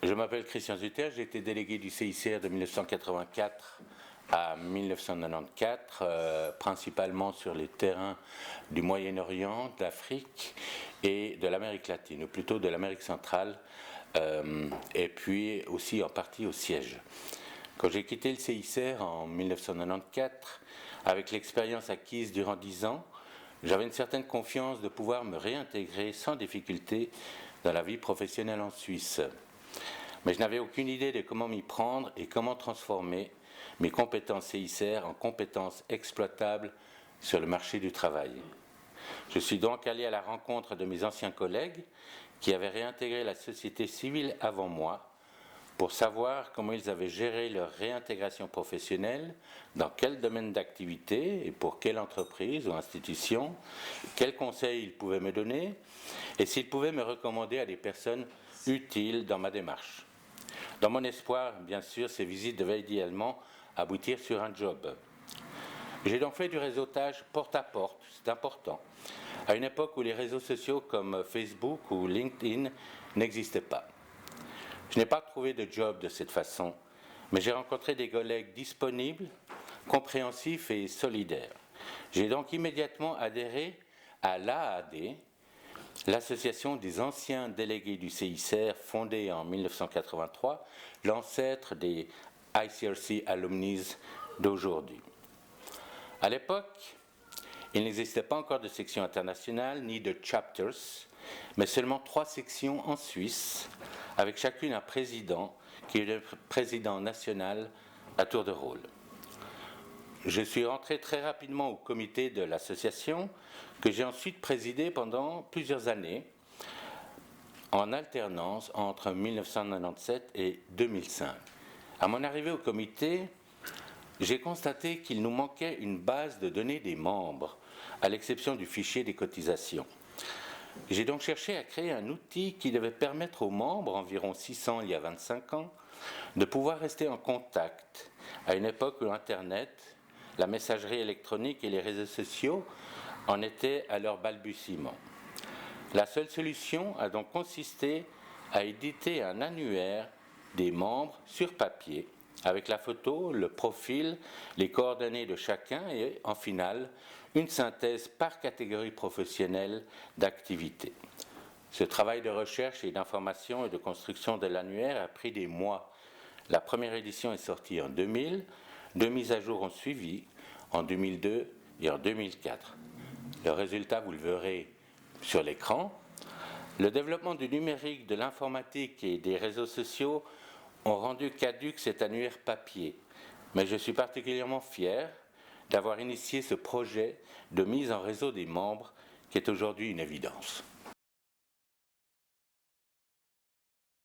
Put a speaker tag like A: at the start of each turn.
A: Je m'appelle Christian Zutter, j'ai été délégué du CICR de 1984 à 1994, principalement sur les terrains du Moyen-Orient, d'Afrique et de l'Amérique latine, ou plutôt de l'Amérique centrale, et puis aussi en partie au siège. Quand j'ai quitté le CICR en 1994, avec l'expérience acquise durant 10 ans, j'avais une certaine confiance de pouvoir me réintégrer sans difficulté dans la vie professionnelle en Suisse. Mais je n'avais aucune idée de comment m'y prendre et comment transformer mes compétences CICR en compétences exploitables sur le marché du travail. Je suis donc allé à la rencontre de mes anciens collègues qui avaient réintégré la société civile avant moi pour savoir comment ils avaient géré leur réintégration professionnelle, dans quel domaine d'activité et pour quelle entreprise ou institution, quels conseils ils pouvaient me donner et s'ils pouvaient me recommander à des personnes utiles dans ma démarche. Dans mon espoir, bien sûr, ces visites devaient idéalement aboutir sur un job. J'ai donc fait du réseautage porte à porte, c'est important, à une époque où les réseaux sociaux comme Facebook ou LinkedIn n'existaient pas. Je n'ai pas trouvé de job de cette façon, mais j'ai rencontré des collègues disponibles, compréhensifs et solidaires. J'ai donc immédiatement adhéré à l'AAD, l'association des anciens délégués du CICR, fondée en 1983, l'ancêtre des ICRC Alumnis d'aujourd'hui. À l'époque, il n'existait pas encore de section internationale ni de chapters, mais seulement 3 sections en Suisse, avec chacune un président qui est le président national à tour de rôle. Je suis rentré très rapidement au comité de l'association, que j'ai ensuite présidé pendant plusieurs années, en alternance entre 1997 et 2005. À mon arrivée au comité, j'ai constaté qu'il nous manquait une base de données des membres, à l'exception du fichier des cotisations. J'ai donc cherché à créer un outil qui devait permettre aux membres, environ 600 il y a 25 ans, de pouvoir rester en contact, à une époque où Internet, la messagerie électronique et les réseaux sociaux en étaient à leur balbutiement. La seule solution a donc consisté à éditer un annuaire des membres sur papier, avec la photo, le profil, les coordonnées de chacun et, en finale, une synthèse par catégorie professionnelle d'activité. Ce travail de recherche et d'information et de construction de l'annuaire a pris des mois. La première édition est sortie en 2000, 2 mises à jour ont suivi en 2002 et en 2004. Le résultat, vous le verrez sur l'écran. Le développement du numérique, de l'informatique et des réseaux sociaux ont rendu caduque cet annuaire papier, mais je suis particulièrement fier d'avoir initié ce projet de mise en réseau des membres qui est aujourd'hui une évidence.